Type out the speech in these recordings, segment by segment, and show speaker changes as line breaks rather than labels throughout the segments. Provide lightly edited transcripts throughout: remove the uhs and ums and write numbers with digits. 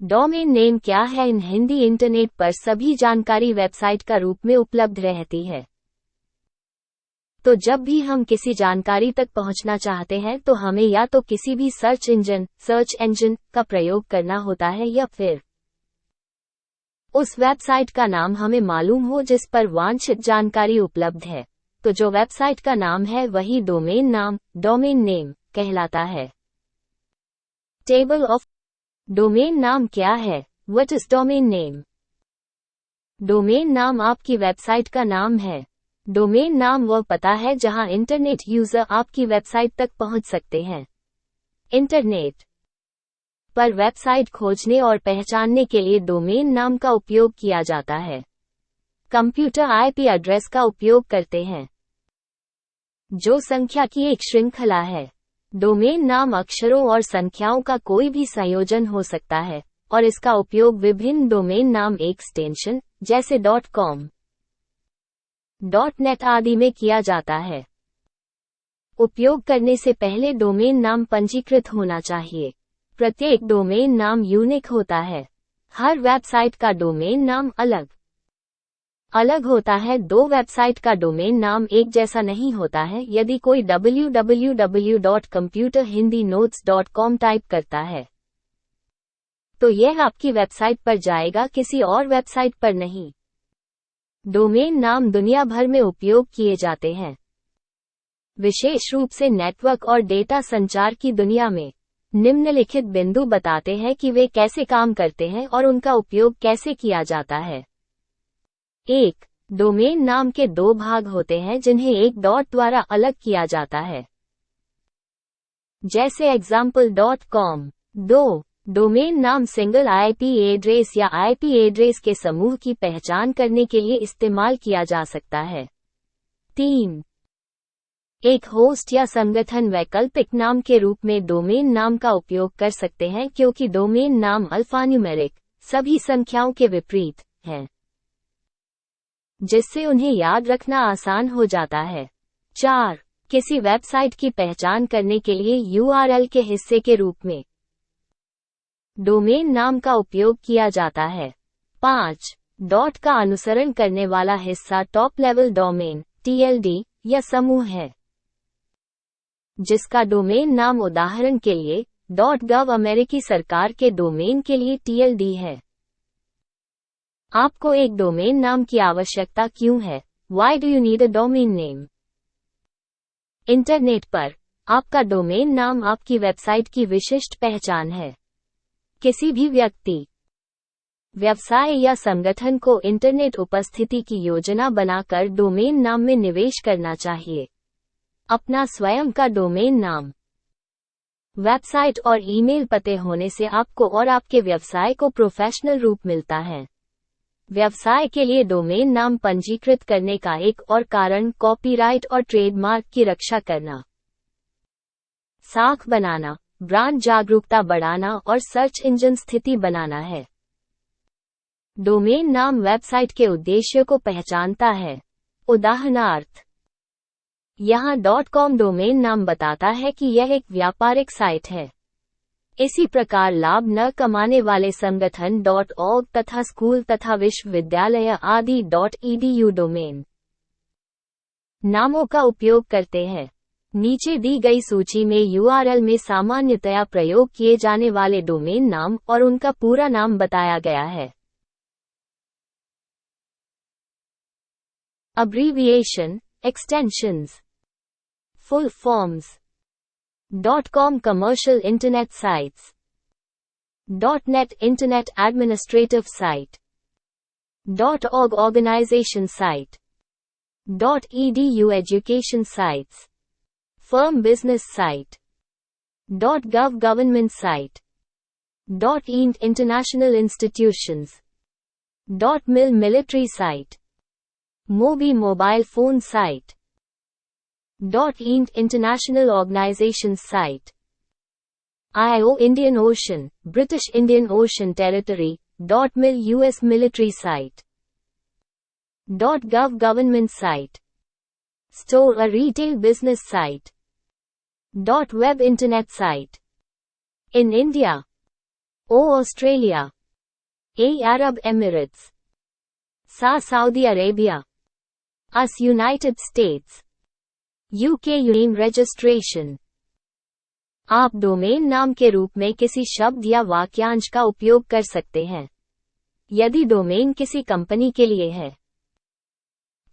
Domain name क्या है? इन Hindi internet पर सभी जानकारी वेबसाइट का रूप में उपलब्ध रहती है। तो जब भी हम किसी जानकारी तक पहुंचना चाहते हैं तो हमें या तो किसी भी सर्च इंजन का प्रयोग करना होता है या फिर उस वेबसाइट का नाम हमें मालूम हो जिस पर वांछित जानकारी उपलब्ध है। तो जो वेबसाइट का नाम है वही डोमेन नाम, डोमेन नेम कहलाता है। टेबल ऑफ डोमेन नाम क्या है? What is domain name? Domain नाम आपकी वेबसाइट का नाम है। डोमेन नाम वह पता है जहां इंटरनेट यूजर आपकी वेबसाइट तक पहुंच सकते हैं। इंटरनेट पर वेबसाइट खोजने और पहचानने के लिए डोमेन नाम का उपयोग किया जाता है। कंप्यूटर आईपी एड्रेस का उपयोग करते हैं, जो संख्या की एक श्रृंखला है। डोमेन नाम अक्षरों और संख्याओं का कोई भी संयोजन हो सकता है और इसका उपयोग विभिन्न डोमेन नाम एक्सटेंशन जैसे .com, .net आदि में किया जाता है। उपयोग करने से पहले डोमेन नाम पंजीकृत होना चाहिए। प्रत्येक डोमेन नाम यूनिक होता है। हर वेबसाइट का डोमेन नाम अलग अलग होता है। दो वेबसाइट का डोमेन नाम एक जैसा नहीं होता है। यदि कोई www.computerhindinotes.com टाइप करता है तो यह आपकी वेबसाइट पर जाएगा, किसी और वेबसाइट पर नहीं। डोमेन नाम दुनिया भर में उपयोग किए जाते हैं, विशेष रूप से नेटवर्क और डेटा संचार की दुनिया में। निम्नलिखित बिंदु बताते हैं कि वे कैसे काम करते हैं और उनका उपयोग कैसे किया जाता है। 1. डोमेन नाम के दो भाग होते हैं जिन्हें एक डॉट द्वारा अलग किया जाता है, जैसे example.com। 2. डोमेन नाम सिंगल आईपी एड्रेस या आईपी एड्रेस के समूह की पहचान करने के लिए इस्तेमाल किया जा सकता है। 3. एक होस्ट या संगठन वैकल्पिक नाम के रूप में डोमेन नाम का उपयोग कर सकते हैं क्योंकि डोमेन नाम अल्फान्यूमेरिक सभी संख्याओं के विपरीत हैं, जिससे उन्हें याद रखना आसान हो जाता है। 4. किसी वेबसाइट की पहचान करने के लिए यूआरएल के हिस्से के रूप में डोमेन नाम का उपयोग किया जाता है। 5. डॉट का अनुसरण करने वाला हिस्सा टॉप लेवल डोमेन टीएलडी या समूह है, जिसका डोमेन नाम उदाहरण के लिए .gov अमेरिकी सरकार के डोमेन के लिए टीएलडी है। आपको एक डोमेन नाम की आवश्यकता क्यों है? Why do you need a domain name? Internet पर आपका डोमेन नाम आपकी वेबसाइट की विशिष्ट पहचान है। किसी भी व्यक्ति, व्यवसाय या संगठन को इंटरनेट उपस्थिति की योजना बनाकर डोमेन नाम में निवेश करना चाहिए। अपना स्वयं का डोमेन नाम, वेबसाइट और ईमेल पते होने से आपको और आपके व्यवसाय को प्रोफेशनल रूप मिलता है। व्यवसाय के लिए डोमेन नाम पंजीकृत करने का एक और कारण कॉपीराइट और ट्रेडमार्क की रक्षा करना, साख बनाना, ब्रांड जागरूकता बढ़ाना और सर्च इंजन स्थिति बनाना है। डोमेन नाम वेबसाइट के उद्देश्य को पहचानता है। उदाहरणार्थ, यहाँ .com डोमेन नाम बताता है कि यह एक व्यापारिक साइट है। इसी प्रकार लाभ न कमाने वाले संगठन .org तथा स्कूल तथा विश्वविद्यालय आदि .edu डोमेन नामों का उपयोग करते हैं। नीचे दी गई सूची में यूआरएल में सामान्यतया प्रयोग किए जाने वाले डोमेन नाम और उनका पूरा नाम बताया गया है। Abbreviation, extensions, full forms. .com commercial internet sites. .net internet administrative site. .org organization site. .edu education sites. Firm business site. .gov government site. .int international institutions. .mil military site. Mobi mobile phone site. .int international organizations site. IO Indian Ocean, British Indian Ocean Territory. .mil US military site. .gov government site. Store a retail business site. .web internet site. In India, O Australia, A Arab Emirates, SA Saudi Arabia, US United states, UK union registration. आप domain नाम के रूप में किसी शब्द या वाक्यांश का उपयोग कर सकते हैं। यदि डोमेन किसी कंपनी के लिए है,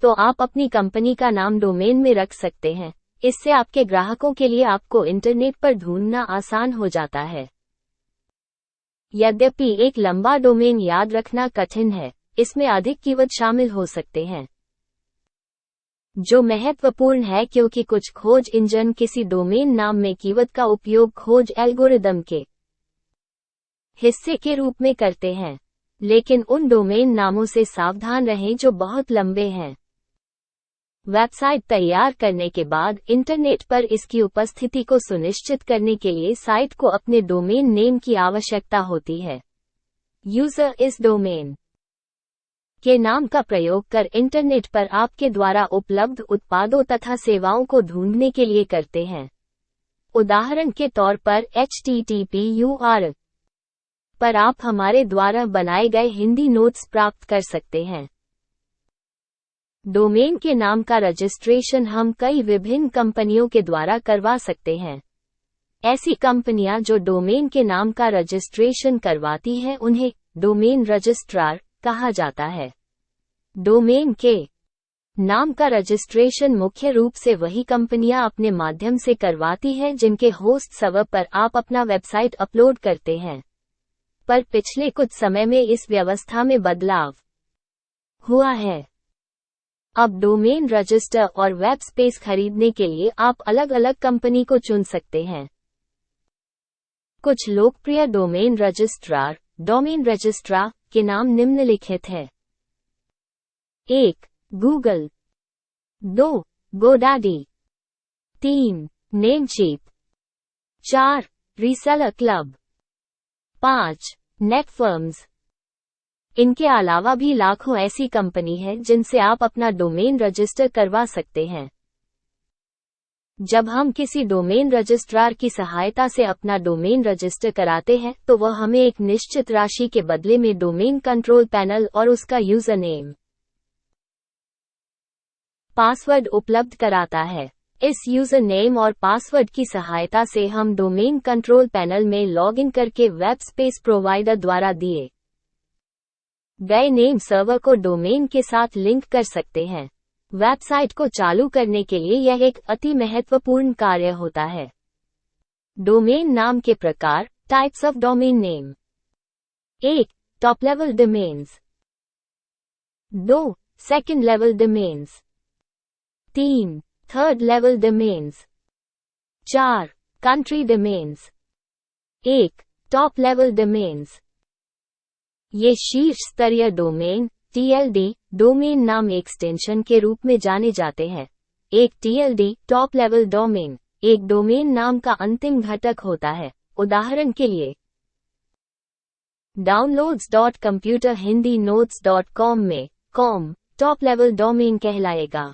तो आप अपनी कंपनी का नाम डोमेन में रख सकते हैं। इससे आपके ग्राहकों के लिए आपको इंटरनेट पर ढूंढना आसान हो जाता है। यद्यपि एक लंबा डोमेन याद रखना कठिन है, इसमें अधिक कीवर्ड शामिल हो सकते हैं, जो महत्वपूर्ण है क्योंकि कुछ खोज इंजन किसी डोमेन नाम में कीवर्ड का उपयोग खोज एल्गोरिदम के हिस्से के रूप में करते हैं। लेकिन उन डोमेन नामों से सावधान रहें जो बहुत लंबे हैं। वेबसाइट तैयार करने के बाद इंटरनेट पर इसकी उपस्थिति को सुनिश्चित करने के लिए साइट को अपने डोमेन नेम की आवश्यकता होती है। यूजर इस डोमेन के नाम का प्रयोग कर इंटरनेट पर आपके द्वारा उपलब्ध उत्पादों तथा सेवाओं को ढूंढने के लिए करते हैं। उदाहरण के तौर पर HTTP URL पर आप हमारे द्वारा बनाए गए हिंदी नोट्स प्राप्त कर सकते हैं। डोमेन के नाम का रजिस्ट्रेशन हम कई विभिन्न कंपनियों के द्वारा करवा सकते हैं। ऐसी कंपनियां जो डोमेन के नाम का रजिस्ट्रेशन करवाती हैं उन्हें डोमेन रजिस्ट्रार कहा जाता है। डोमेन के नाम का रजिस्ट्रेशन मुख्य रूप से वही कंपनियां अपने माध्यम से करवाती हैं जिनके होस्ट सर्वर पर आप अपना वेबसाइट अपलोड करते हैं। पर पिछले कुछ समय में इस व्यवस्था में बदलाव हुआ है। अब डोमेन रजिस्टर और वेब स्पेस खरीदने के लिए आप अलग अलग कंपनी को चुन सकते हैं। कुछ लोकप्रिय डोमेन रजिस्ट्रार के नाम निम्नलिखित हैं। 1. Google, 2. GoDaddy, 3. Namecheap, 4. Reseller club, 5. नेटफर्म्स। इनके अलावा भी लाखों ऐसी कंपनी है जिनसे आप अपना डोमेन रजिस्टर करवा सकते हैं। जब हम किसी डोमेन रजिस्ट्रार की सहायता से अपना डोमेन रजिस्टर कराते हैं तो वह हमें एक निश्चित राशि के बदले में डोमेन कंट्रोल पैनल और उसका यूजर नेम पासवर्ड उपलब्ध कराता है। इस यूजर नेम और पासवर्ड की सहायता से हम डोमेन कंट्रोल पैनल में लॉगिन करके वेब स्पेस प्रोवाइडर द्वारा दिए गए नेम सर्वर को डोमेन के साथ लिंक कर सकते हैं। वेबसाइट को चालू करने के लिए यह एक अति महत्वपूर्ण कार्य होता है। डोमेन नाम के प्रकार, types of domain name. 1. Top level domains, 2. Second level domains, 3. Third level domains, 4. Country domains. 1. Top level domains. ये शीर्ष स्तरीय डोमेन TLD डोमेन नाम एक्सटेंशन के रूप में जाने जाते हैं। एक TLD टॉप लेवल डोमेन एक डोमेन नाम का अंतिम घटक होता है। उदाहरण के लिए downloads.computer हिंदी notes.com में com टॉप लेवल डोमेन कहलाएगा।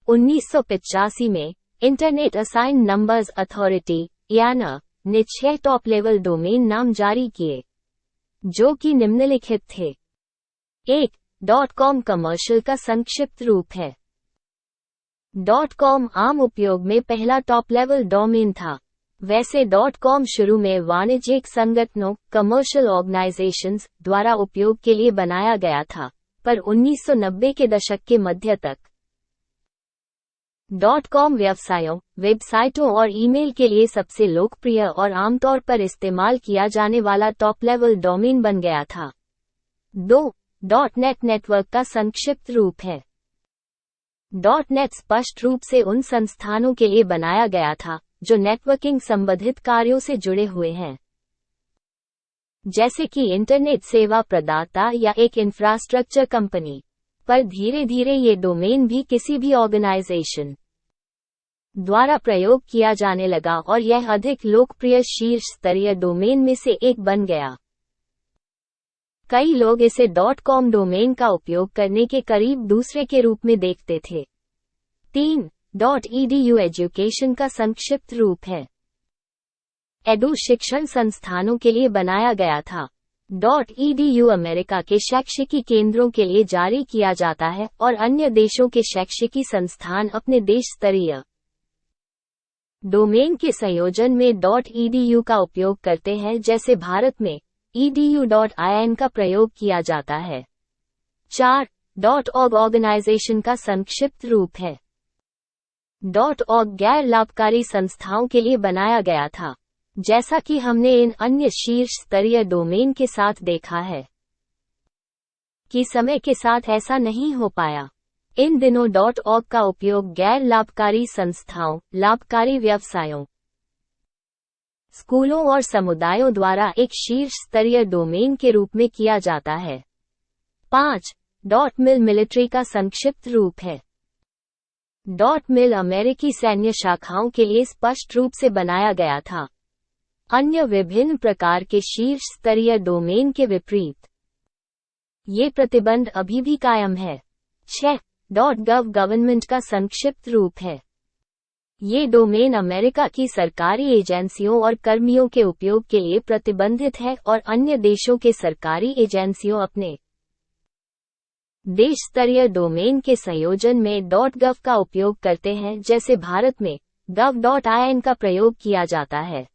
1985 में internet assign numbers authority IANA ने 6 टॉप लेवल डोमेन नाम जारी किए, जो कि निम्नलिखित थे। 1. .com कमर्शियल का संक्षिप्त रूप है। .com आम उपयोग में पहला टॉप लेवल डोमेन था। वैसे .com शुरू में वाणिज्यिक संगठनों कमर्शियल ऑर्गेनाइजेशंस द्वारा उपयोग के लिए बनाया गया था, पर 1990 के दशक के मध्य तक .com व्यवसायों, वेबसाइटों और ईमेल के लिए सबसे लोकप्रिय और आमतौर पर इस्तेमाल किया जाने वाला टॉप लेवल डोमेन बन गया था। 2. .net नेटवर्क का संक्षिप्त रूप है। .net स्पष्ट रूप से उन संस्थानों के लिए बनाया गया था जो नेटवर्किंग संबंधित कार्यों से जुड़े हुए हैं, जैसे कि इंटरनेट सेवा प्रदाता या एक इंफ्रास्ट्रक्चर कंपनी। पर धीरे धीरे ये डोमेन भी किसी भी ऑर्गेनाइजेशन द्वारा प्रयोग किया जाने लगा और यह अधिक लोकप्रिय शीर्ष स्तरीय डोमेन में से एक बन गया। कई लोग इसे .com डोमेन का उपयोग करने के करीब दूसरे के रूप में देखते थे। 3. .edu एजुकेशन का संक्षिप्त रूप है। एडू शिक्षण संस्थानों के लिए बनाया गया था। .edu अमेरिका के शैक्षिकी केंद्रों के लिए जारी किया जाता है और अन्य देशों के शैक्षिकी संस्थान अपने देश स्तरीय डोमेन के संयोजन में .edu का उपयोग करते हैं, जैसे भारत में edu.in का प्रयोग किया जाता है। 4. .org ऑर्गेनाइजेशन का संक्षिप्त रूप है। .org गैर लाभकारी संस्थाओं के लिए बनाया गया था, जैसा कि हमने इन अन्य शीर्ष स्तरीय डोमेन के साथ देखा है कि समय के साथ ऐसा नहीं हो पाया। इन दिनों .org का उपयोग गैर लाभकारी संस्थाओं, लाभकारी व्यवसायों, स्कूलों और समुदायों द्वारा एक शीर्ष स्तरीय डोमेन के रूप में किया जाता है। 5. .mil मिलिट्री का संक्षिप्त रूप है। .mil अमेरिकी सैन्य शाखाओं के लिए स्पष्ट रूप से बनाया गया था, अन्य विभिन्न प्रकार के शीर्ष स्तरीय डोमेन के विपरीत। ये प्रतिबंध अभी भी कायम है। 6. .gov गवर्नमेंट का संक्षिप्त रूप है। ये डोमेन अमेरिका की सरकारी एजेंसियों और कर्मियों के उपयोग के लिए प्रतिबंधित है और अन्य देशों के सरकारी एजेंसियों अपने देश स्तरीय डोमेन के संयोजन में .gov का उपयोग करते हैं, जैसे भारत में gov.in का प्रयोग किया जाता है।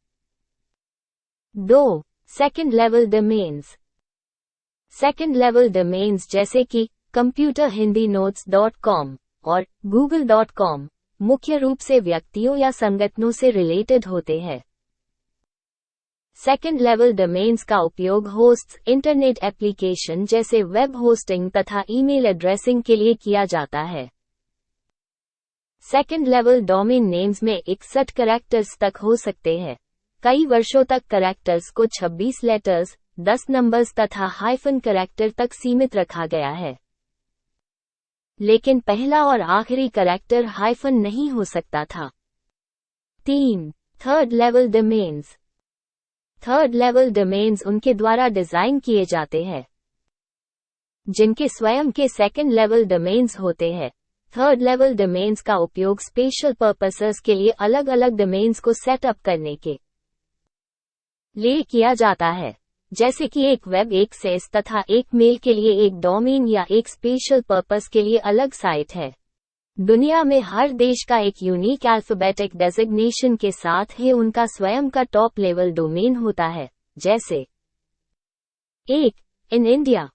2. Second level domains. Second level domains जैसे कि computerhindinotes.com और google.com मुख्य रूप से व्यक्तियों या संगठनों से रिलेटेड होते हैं। सेकेंड लेवल डोमेन्स का उपयोग होस्ट्स, इंटरनेट एप्लीकेशन जैसे वेब होस्टिंग तथा ईमेल एड्रेसिंग के लिए किया जाता है। सेकेंड लेवल डोमेन नेम्स में 61 कैरेक्टर्स तक हो सकते हैं। कई वर्षों तक कैरेक्टर्स को 26 लेटर्स, 10 नंबर्स तथा हाइफन कैरेक्टर तक सीमित रखा गया है, लेकिन पहला और आखिरी कैरेक्टर हाइफन नहीं हो सकता था। 3. Third level domains. Third level domains उनके द्वारा डिजाइन किए जाते हैं जिनके स्वयं के सेकेंड लेवल डोमेन्स होते हैं। थर्ड लेवल डोमेन्स का उपयोग स्पेशल पर्पसेस के लिए अलग अलग डोमेन्स को सेटअप करने के लिए किया जाता है, जैसे कि एक वेब एक्सेस तथा एक मेल के लिए एक डोमेन या एक स्पेशल पर्पस के लिए अलग साइट है। दुनिया में हर देश का एक यूनिक अल्फाबेटिक डेजिग्नेशन के साथ ही उनका स्वयं का टॉप लेवल डोमेन होता है, जैसे 1. In India,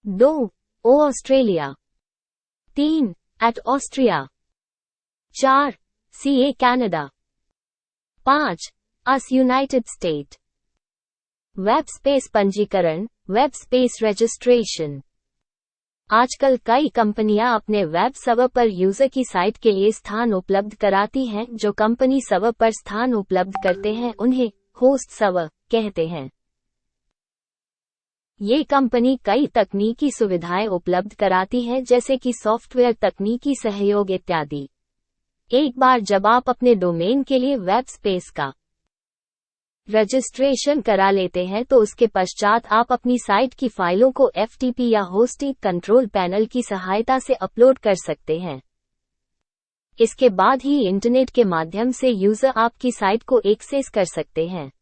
2. O Australia, 3. At Austria, 4. CA Canada, 5. Us United State. Web space पंजीकरण, वेब स्पेस रजिस्ट्रेशन। आजकल कई कंपनियां अपने वेब सर्वर पर यूजर की साइट के लिए स्थान उपलब्ध कराती हैं। जो कंपनी सर्वर पर स्थान उपलब्ध करते हैं उन्हें होस्ट सर्वर कहते हैं। ये कंपनी कई तकनीकी सुविधाएं उपलब्ध कराती है, जैसे कि सॉफ्टवेयर, तकनीकी सहयोग इत्यादि। एक बार जब आप अपने डोमेन के लिए वेब स्पेस का रजिस्ट्रेशन करा लेते हैं तो उसके पश्चात आप अपनी साइट की फाइलों को FTP या होस्टिंग कंट्रोल पैनल की सहायता से अपलोड कर सकते हैं। इसके बाद ही इंटरनेट के माध्यम से यूजर आपकी साइट को एक्सेस कर सकते हैं।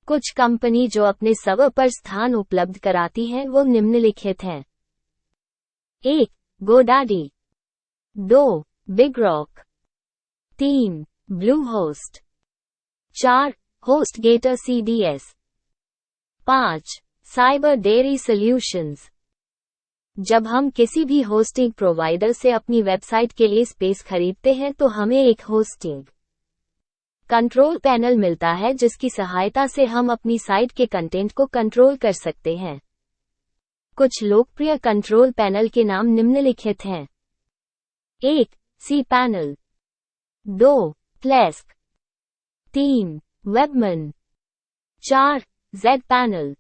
कुछ कंपनी जो अपने सर्वर पर स्थान उपलब्ध कराती हैं वो निम्नलिखित हैं। 1. GoDaddy, 2. BigRock, 3. Bluehost, 4. HostGator CDS, 5. CyberDairy Solutions। जब हम किसी भी होस्टिंग प्रोवाइडर से अपनी वेबसाइट के लिए स्पेस खरीदते हैं तो हमें एक होस्टिंग कंट्रोल पैनल मिलता है जिसकी सहायता से हम अपनी साइट के कंटेंट को कंट्रोल कर सकते हैं। कुछ लोकप्रिय कंट्रोल पैनल के नाम निम्नलिखित हैं। 1. cPanel, 2. Plesk, 3. Webmin, 4. zPanel।